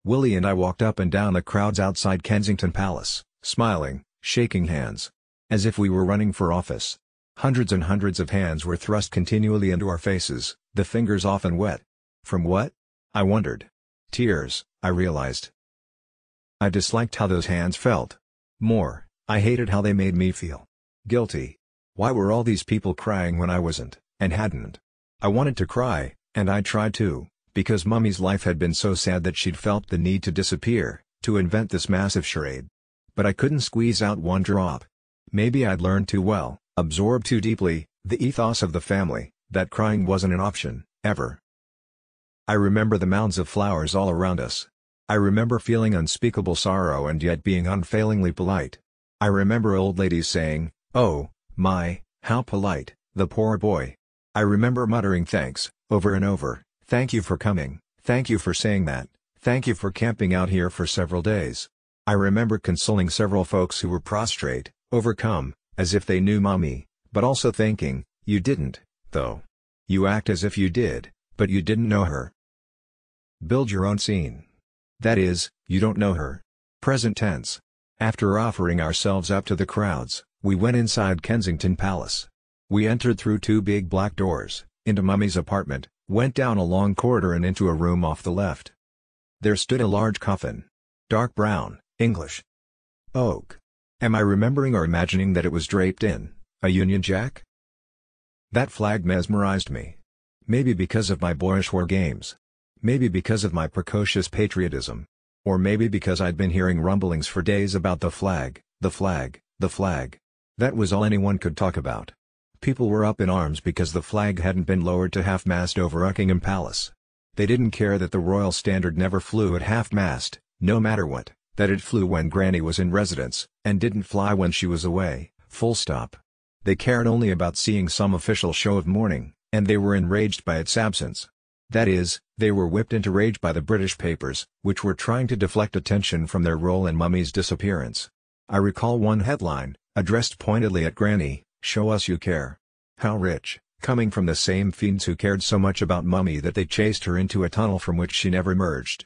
Willie and I walked up and down the crowds outside Kensington Palace, smiling, shaking hands. As if we were running for office. Hundreds and hundreds of hands were thrust continually into our faces, the fingers often wet. From what? I wondered. Tears, I realized. I disliked how those hands felt. More, I hated how they made me feel. Guilty. Why were all these people crying when I wasn't, and hadn't? I wanted to cry, and I tried to, because Mummy's life had been so sad that she'd felt the need to disappear, to invent this massive charade. But I couldn't squeeze out one drop. Maybe I'd learned too well, absorbed too deeply, the ethos of the family, that crying wasn't an option, ever. I remember the mounds of flowers all around us. I remember feeling unspeakable sorrow and yet being unfailingly polite. I remember old ladies saying, "Oh, my, how polite, the poor boy." I remember muttering thanks, over and over, "Thank you for coming, thank you for saying that, thank you for camping out here for several days." I remember consoling several folks who were prostrate, overcome, as if they knew Mommy, but also thinking, "You didn't, though. You act as if you did, but you didn't know her." Build your own scene. That is, you don't know her. Present tense. After offering ourselves up to the crowds, we went inside Kensington Palace. We entered through two big black doors, into Mummy's apartment, went down a long corridor and into a room off the left. There stood a large coffin. Dark brown, English oak. Am I remembering or imagining that it was draped in a Union Jack? That flag mesmerized me. Maybe because of my boyish war games. Maybe because of my precocious patriotism. Or maybe because I'd been hearing rumblings for days about the flag, the flag, the flag. That was all anyone could talk about. People were up in arms because the flag hadn't been lowered to half-mast over Buckingham Palace. They didn't care that the royal standard never flew at half-mast, no matter what, that it flew when Granny was in residence, and didn't fly when she was away, full stop. They cared only about seeing some official show of mourning, and they were enraged by its absence. That is, they were whipped into rage by the British papers, which were trying to deflect attention from their role in Mummy's disappearance. I recall one headline, addressed pointedly at Granny, "Show us you care." How rich, coming from the same fiends who cared so much about Mummy that they chased her into a tunnel from which she never emerged.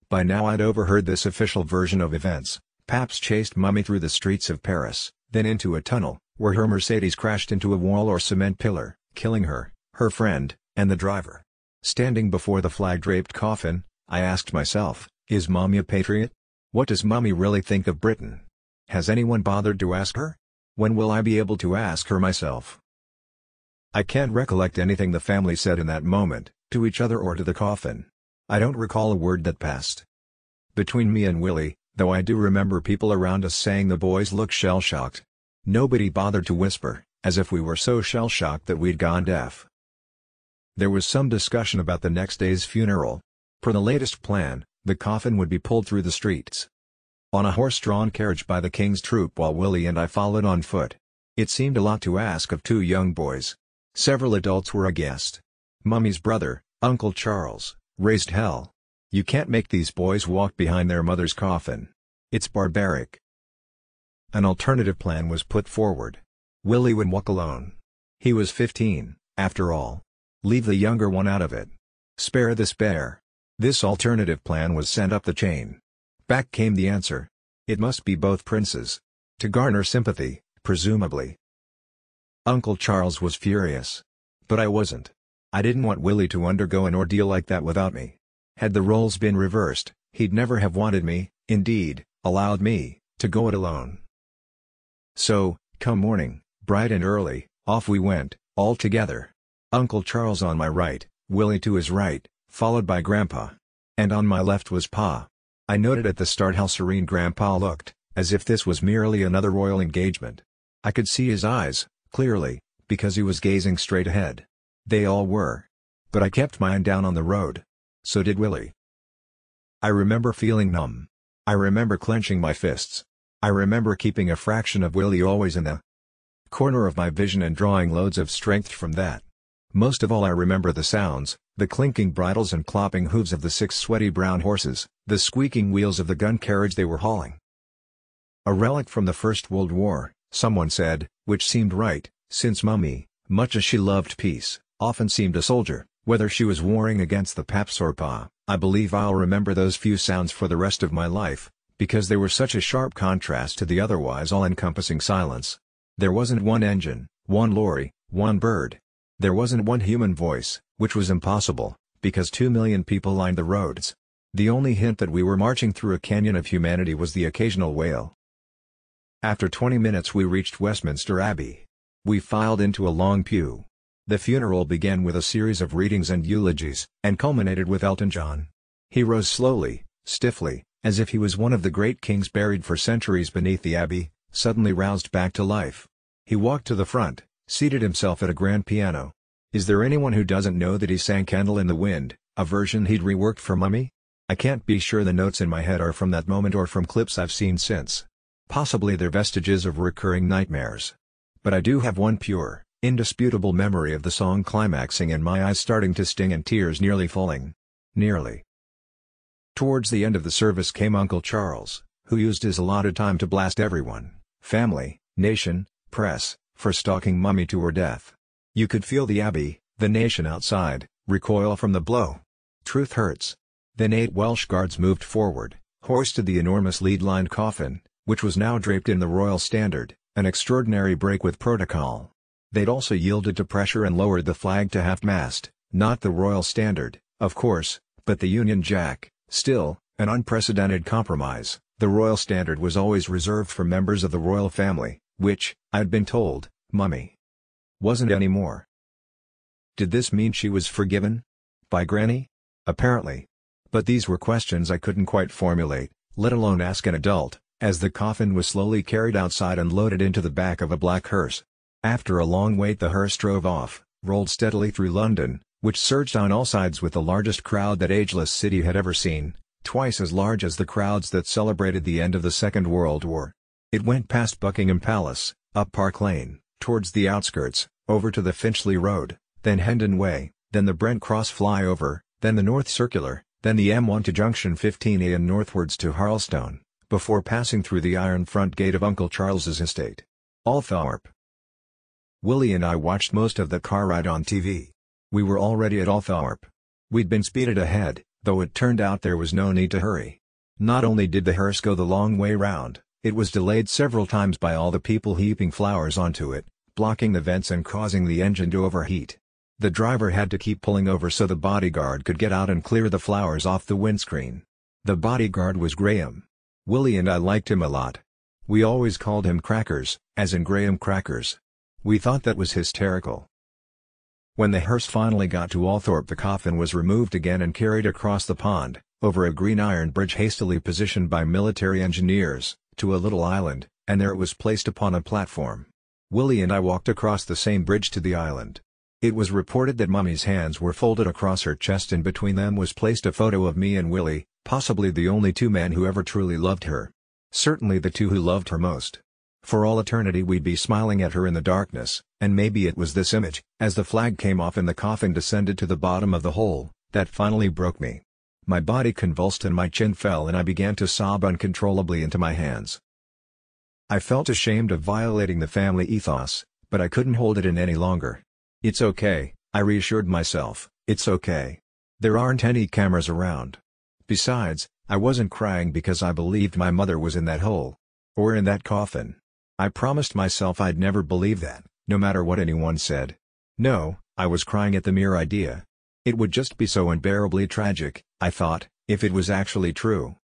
By now I'd overheard this official version of events. Paps chased Mummy through the streets of Paris, then into a tunnel, where her Mercedes crashed into a wall or cement pillar, killing her, her friend, and the driver. Standing before the flag-draped coffin, I asked myself, is Mommy a patriot? What does Mummy really think of Britain? Has anyone bothered to ask her? When will I be able to ask her myself? I can't recollect anything the family said in that moment, to each other or to the coffin. I don't recall a word that passed between me and Willie, though I do remember people around us saying the boys look shell-shocked. Nobody bothered to whisper, as if we were so shell-shocked that we'd gone deaf. There was some discussion about the next day's funeral. Per the latest plan, the coffin would be pulled through the streets on a horse-drawn carriage by the King's troop while Willie and I followed on foot. It seemed a lot to ask of two young boys. Several adults were aghast. Mummy's brother, Uncle Charles, raised hell. "You can't make these boys walk behind their mother's coffin. It's barbaric." An alternative plan was put forward. Willie would walk alone. He was 15, after all. Leave the younger one out of it. Spare the spare. This alternative plan was sent up the chain. Back came the answer. It must be both princes. To garner sympathy, presumably. Uncle Charles was furious. But I wasn't. I didn't want Willie to undergo an ordeal like that without me. Had the roles been reversed, he'd never have wanted me, indeed, allowed me, to go it alone. So, come morning, bright and early, off we went, all together. Uncle Charles on my right, Willie to his right, followed by Grandpa. And on my left was Pa. I noted at the start how serene Grandpa looked, as if this was merely another royal engagement. I could see his eyes, clearly, because he was gazing straight ahead. They all were. But I kept mine down on the road. So did Willie. I remember feeling numb. I remember clenching my fists. I remember keeping a fraction of Willie always in the corner of my vision and drawing loads of strength from that. Most of all I remember the sounds, the clinking bridles and clopping hooves of the 6 sweaty brown horses, the squeaking wheels of the gun carriage they were hauling. A relic from the First World War, someone said, which seemed right, since Mummy, much as she loved peace, often seemed a soldier, Whether she was warring against the paps or pa, I believe I'll remember those few sounds for the rest of my life, because they were such a sharp contrast to the otherwise all-encompassing silence. There wasn't one engine, one lorry, one bird. There wasn't one human voice, which was impossible, because 2 million people lined the roads. The only hint that we were marching through a canyon of humanity was the occasional wail. After 20 minutes we reached Westminster Abbey. We filed into a long pew. The funeral began with a series of readings and eulogies, and culminated with Elton John. He rose slowly, stiffly, as if he was one of the great kings buried for centuries beneath the abbey, suddenly roused back to life. He walked to the front, seated himself at a grand piano. Is there anyone who doesn't know that he sang Candle in the Wind, a version he'd reworked for Mummy? I can't be sure the notes in my head are from that moment or from clips I've seen since. Possibly they're vestiges of recurring nightmares. But I do have one pure, indisputable memory of the song climaxing and my eyes starting to sting and tears nearly falling. Nearly. Towards the end of the service came Uncle Charles, who used his allotted time to blast everyone, family, nation, press, for stalking Mummy to her death. You could feel the abbey, the nation outside, recoil from the blow. Truth hurts. Then 8 Welsh guards moved forward, hoisted the enormous lead-lined coffin, which was now draped in the royal standard, an extraordinary break with protocol. They'd also yielded to pressure and lowered the flag to half-mast, not the royal standard, of course, but the Union Jack. Still, an unprecedented compromise. The royal standard was always reserved for members of the royal family, which, I'd been told, Mummy wasn't anymore. Did this mean she was forgiven? By Granny? Apparently. But these were questions I couldn't quite formulate, let alone ask an adult, as the coffin was slowly carried outside and loaded into the back of a black hearse. After a long wait the hearse drove off, rolled steadily through London, which surged on all sides with the largest crowd that ageless city had ever seen, twice as large as the crowds that celebrated the end of the Second World War. It went past Buckingham Palace, up Park Lane, towards the outskirts, over to the Finchley Road, then Hendon Way, then the Brent Cross flyover, then the North Circular, then the M1 to Junction 15A and northwards to Harlestone, before passing through the iron front gate of Uncle Charles's estate. Althorpe. Willie and I watched most of the car ride on TV. We were already at Althorpe. We'd been speeded ahead, though it turned out there was no need to hurry. Not only did the hearse go the long way round, it was delayed several times by all the people heaping flowers onto it, blocking the vents and causing the engine to overheat. The driver had to keep pulling over so the bodyguard could get out and clear the flowers off the windscreen. The bodyguard was Graham. Willie and I liked him a lot. We always called him Crackers, as in Graham Crackers. We thought that was hysterical. When the hearse finally got to Althorpe the coffin was removed again and carried across the pond, over a green iron bridge hastily positioned by military engineers, to a little island, and there it was placed upon a platform. Willie and I walked across the same bridge to the island. It was reported that Mummy's hands were folded across her chest and between them was placed a photo of me and Willie, possibly the only two men who ever truly loved her. Certainly the two who loved her most. For all eternity we'd be smiling at her in the darkness, and maybe it was this image, as the flag came off and the coffin descended to the bottom of the hole, that finally broke me. My body convulsed and my chin fell and I began to sob uncontrollably into my hands. I felt ashamed of violating the family ethos, but I couldn't hold it in any longer. It's okay, I reassured myself, it's okay. There aren't any cameras around. Besides, I wasn't crying because I believed my mother was in that hole. Or in that coffin. I promised myself I'd never believe that, no matter what anyone said. No, I was crying at the mere idea. It would just be so unbearably tragic, I thought, if it was actually true.